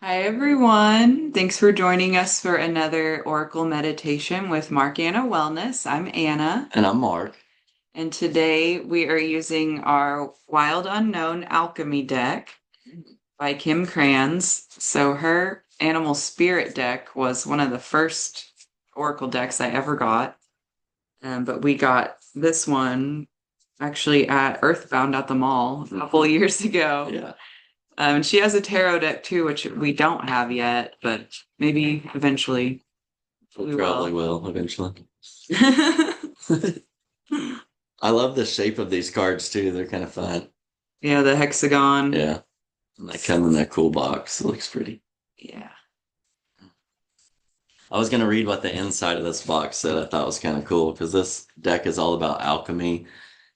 Hi, everyone. Thanks for joining us for another Oracle meditation with MARKANNA Wellness. I'm Anna, And I'm Mark. and today we are using our Wild Unknown Alchemy Deck by Kim Krans. So, her Animal Spirit deck was one of the first Oracle decks I ever got. But we got this one actually at Earthbound at the mall a couple years ago. Yeah, And she has a tarot deck too, which we don't have yet, but maybe eventually we we probably will. will eventually. I love the shape of these cards too. They're kind of fun. Yeah, the hexagon. Yeah. And they come in that cool box. It looks pretty. Yeah. I was going to read what the inside of this box said. I thought was kind of cool because this deck is all about alchemy.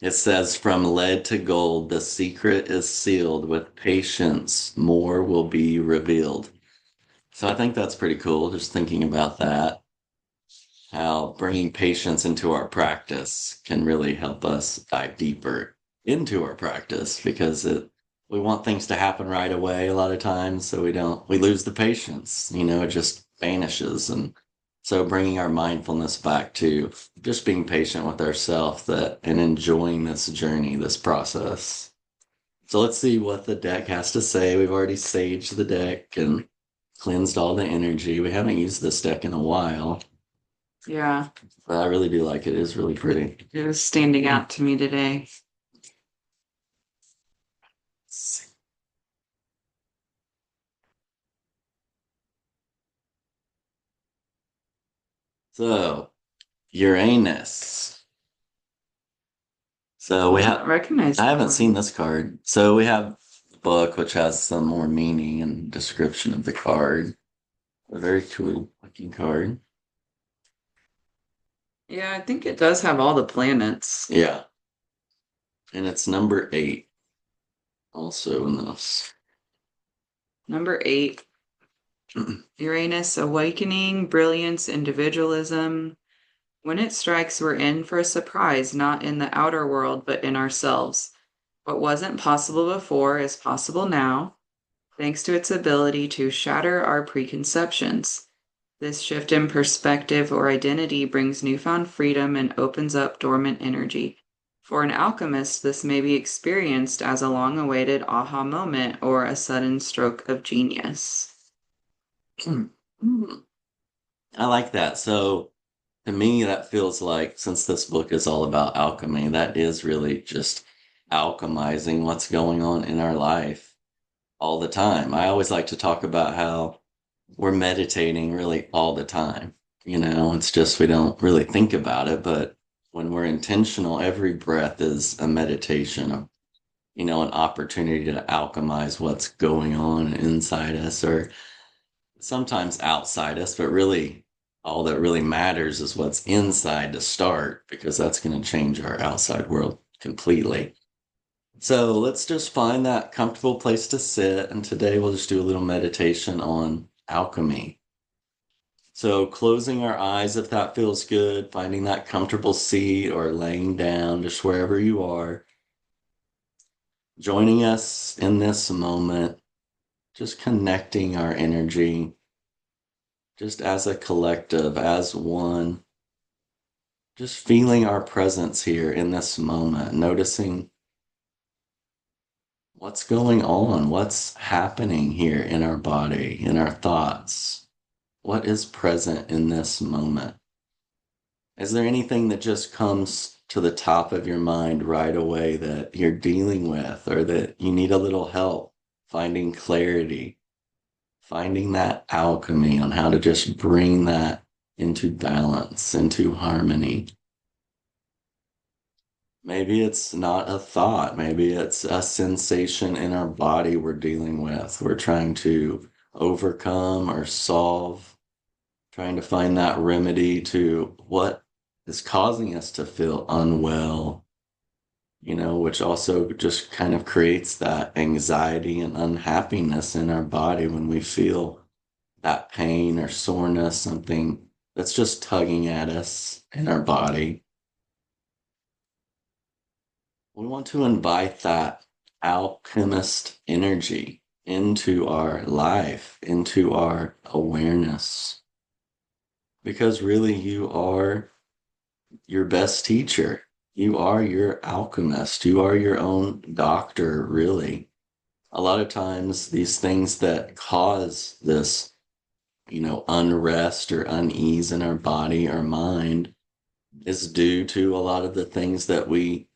It says, from lead to gold, the secret is sealed. With patience, more will be revealed. So I think that's pretty cool. Just thinking about that, how bringing patience into our practice can really help us dive deeper into our practice because we want things to happen right away a lot of times, so we lose the patience, it just vanishes. And so bringing our mindfulness back to just being patient with ourselves that and enjoying this journey, this process. So let's see what the deck has to say. We've already saged the deck and cleansed all the energy. We haven't used this deck in a while. Yeah. But I really do like it. It's really pretty. It was standing out to me today. So, Uranus. So I don't recognize I that haven't seen one. this card. So we have the book, which has some more meaning and description of the card. A very cool looking card. Yeah, I think it does have all the planets. Yeah. And it's number 8 also in this. Number 8, Uranus, awakening, brilliance, individualism. When it strikes, we're in for a surprise, not in the outer world, but in ourselves. What wasn't possible before is possible now, thanks to its ability to shatter our preconceptions. This shift in perspective or identity brings newfound freedom and opens up dormant energy. For an alchemist, this may be experienced as a long awaited aha moment or a sudden stroke of genius. I like that. So to me, that feels like, since this book is all about alchemy, that is really just alchemizing what's going on in our life all the time. I always like to talk about how we're meditating really all the time. It's just we don't really think about it, but when we're intentional, every breath is a meditation, an opportunity to alchemize what's going on inside us or sometimes outside us, but really all that really matters is what's inside to start because that's going to change our outside world completely. So let's just find that comfortable place to sit. And today we'll just do a little meditation on alchemy. So closing our eyes if that feels good, finding that comfortable seat or laying down, just wherever you are. Joining us in this moment, just connecting our energy, just as a collective, as one, just feeling our presence here in this moment, noticing what's going on, what's happening here in our body, in our thoughts, what is present in this moment. Is there anything that just comes to the top of your mind right away that you're dealing with or that you need a little help finding clarity, finding that alchemy on how to just bring that into balance, into harmony? Maybe it's not a thought. Maybe it's a sensation in our body we're dealing with. We're trying to overcome or solve, trying to find that remedy to what is causing us to feel unwell, which also just kind of creates that anxiety and unhappiness in our body when we feel that pain or soreness, something that's just tugging at us in our body. We want to invite that alchemist energy into our life, into our awareness. Because really, you are your best teacher. You are your alchemist. You are your own doctor, really. A lot of times, these things that cause this, unrest or unease in our body or mind is due to a lot of the things that we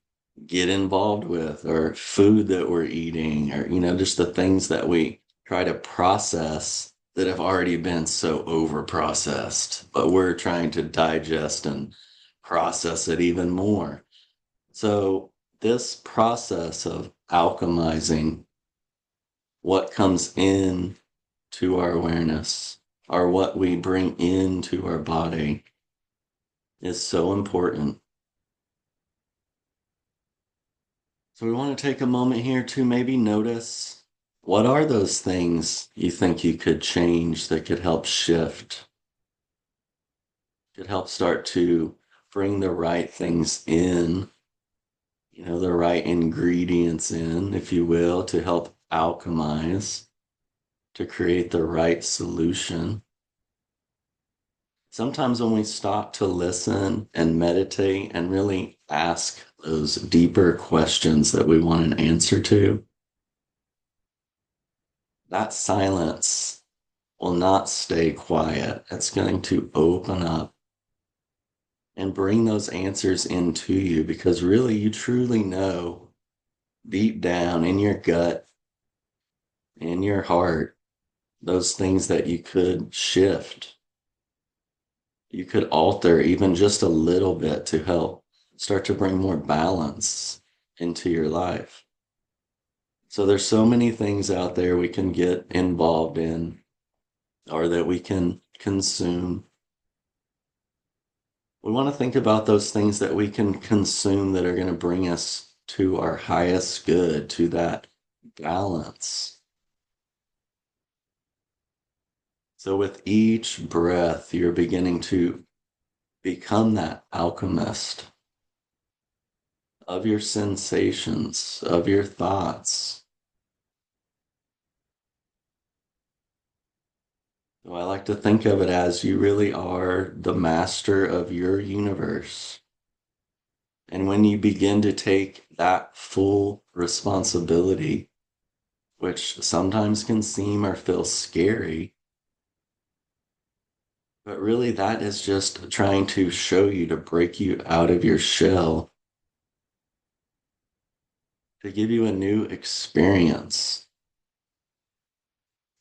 get involved with, or food that we're eating, or, just the things that we try to process that have already been so over processed, but we're trying to digest and process it even more. So, this process of alchemizing what comes in to our awareness, or what we bring into our body, is so important. So we want to take a moment here to maybe notice, what are those things you think you could change that could help shift, could help start to bring the right things in, the right ingredients in, if you will, to help alchemize, to create the right solution. Sometimes when we stop to listen and meditate and really ask those deeper questions that we want an answer to, that silence will not stay quiet. It's going to open up and bring those answers into you, because really you truly know deep down in your gut, in your heart, those things that you could shift. You could alter even just a little bit to help start to bring more balance into your life. So there's so many things out there we can get involved in, or that we can consume. We want to think about those things that we can consume that are going to bring us to our highest good, to that balance. So with each breath, you're beginning to become that alchemist of your sensations, of your thoughts. So I like to think of it as you really are the master of your universe. And when you begin to take that full responsibility, which sometimes can seem or feel scary, but really that is just trying to show you, to break you out of your shell, to give you a new experience,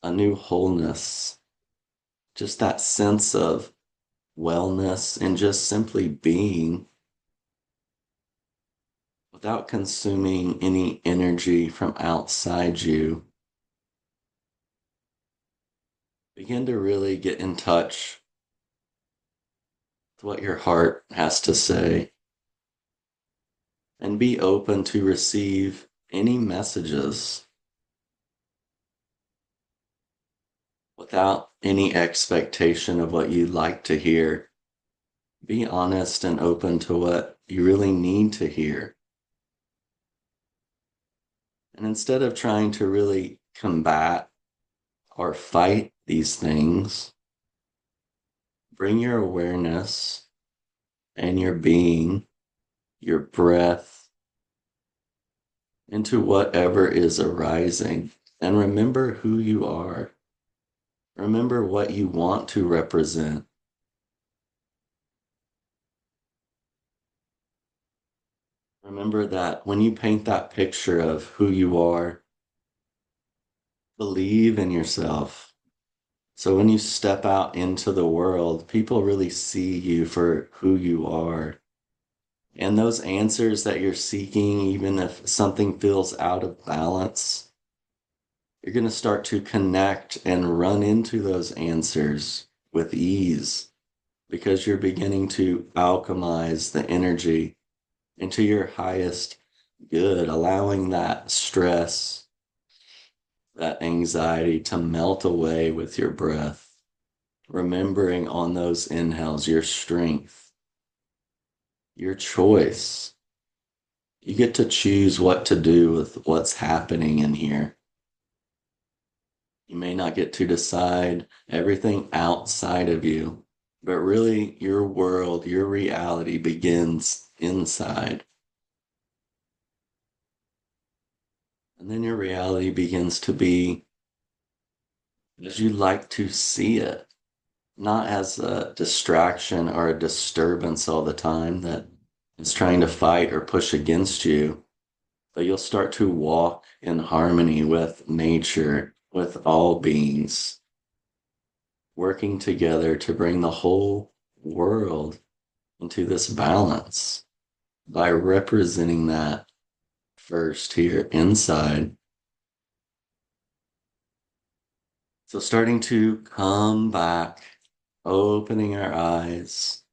a new wholeness, just that sense of wellness and just simply being, without consuming any energy from outside you. Begin to really get in touch with what your heart has to say, and be open to receive any messages without any expectation of what you'd like to hear. Be honest and open to what you really need to hear. And instead of trying to really combat or fight these things, bring your awareness and your being, your breath, into whatever is arising. And remember who you are. Remember what you want to represent. Remember that when you paint that picture of who you are, believe in yourself. So when you step out into the world, people really see you for who you are. And those answers that you're seeking, even if something feels out of balance, you're going to start to connect and run into those answers with ease, because you're beginning to alchemize the energy into your highest good, allowing that stress, that anxiety to melt away with your breath, remembering on those inhales your strength, your choice. You get to choose what to do with what's happening in here. You may not get to decide everything outside of you, but really your world, your reality begins inside. And then your reality begins to be as you like to see it, not as a distraction or a disturbance all the time that is trying to fight or push against you, but you'll start to walk in harmony with nature, with all beings, working together to bring the whole world into this balance by representing that first here inside. So starting to come back, opening our eyes,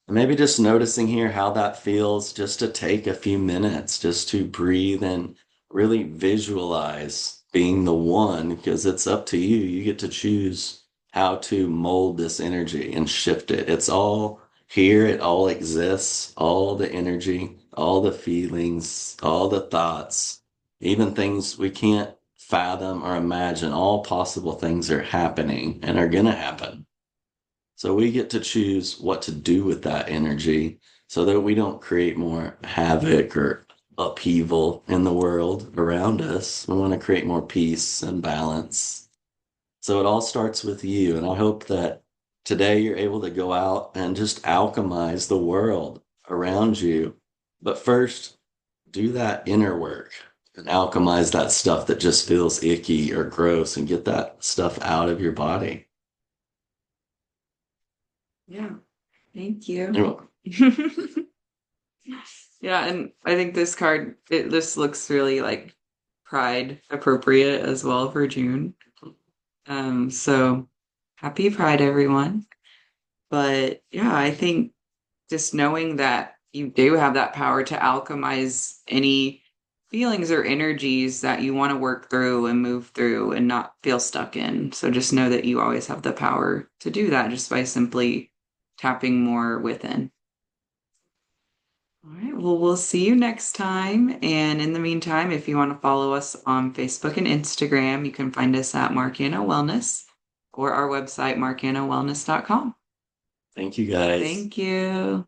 and maybe just noticing here how that feels, just to take a few minutes, just to breathe and really visualize being the one, because it's up to you. You get to choose how to mold this energy and shift it. It's all here, it all exists, all the energy, all the feelings, all the thoughts, even things we can't fathom or imagine. All possible things are happening and are going to happen. So we get to choose what to do with that energy so that we don't create more havoc or upheaval in the world around us. We want to create more peace and balance. So it all starts with you. And I hope that today you're able to go out and just alchemize the world around you. But first, do that inner work and alchemize that stuff that just feels icky or gross and get that stuff out of your body. Yeah. Thank you. You're welcome. Yeah, and I think this card, this looks really like Pride appropriate as well for June. So happy Pride, everyone. But yeah, I think just knowing that you do have that power to alchemize any feelings or energies that you want to work through and move through and not feel stuck in. So just know that you always have the power to do that just by simply tapping more within. All right. Well, we'll see you next time. And in the meantime, if you want to follow us on Facebook and Instagram, you can find us at MARKANNA Wellness or our website, markannawellness.com. Thank you guys. Thank you.